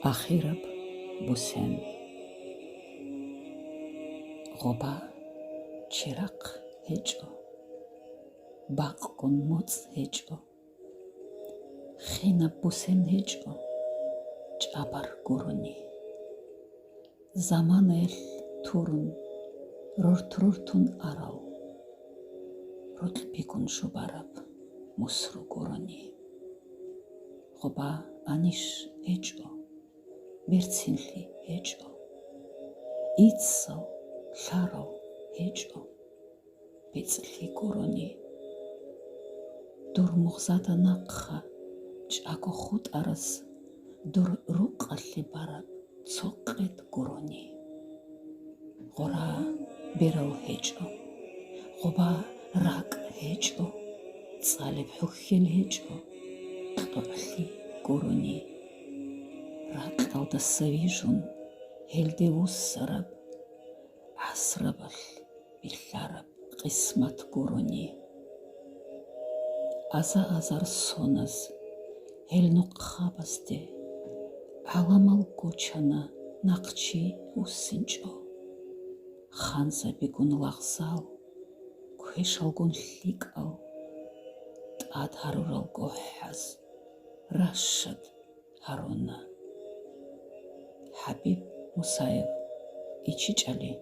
ახირებ ბუსენ ღობა ჩერაყ ჰეჭო ბაყკონ მოწ ჰეჭო ხენა ბუსენ ჰეჭო ჭაბარ გურუნი ზამანელ თურუნ რორთრორთუნ არაუ როტლბიკუნ შუბარაბ მუსრუ გურუნი ღობა ანიშ ჰეჭო მერცინლი ჰეჭო იცსო ლარო ჰეჭო ბეწლი გურუნი დურ მუხზადა ნაყხა ჭაკო ხუტარას დურ რუყალli ბარაბ ცოყეთ გურუნი ღორა ბერავ ჰეჭო ღობა რაკ ჰეჭო წალებ ჰუხილ ჰეჭო ყტოლი გურუნი რაკტალდა სევიჟუნ ჰელდე უსრაბ ასრაბალ ბილარაბ ყისმათ გურუნი აზა აზარ სონას ჰელნო ყაბასდე ალამალ გოჩანა ნაყჩი უსინჭო ხანზე ბიგუნ ლაღზალ ქვეშალგუნ ლიკალ ტადჰარურალ გოჰაზ რაშად ჰარონა ჰაბიბ მუსაევ იჩიჭალი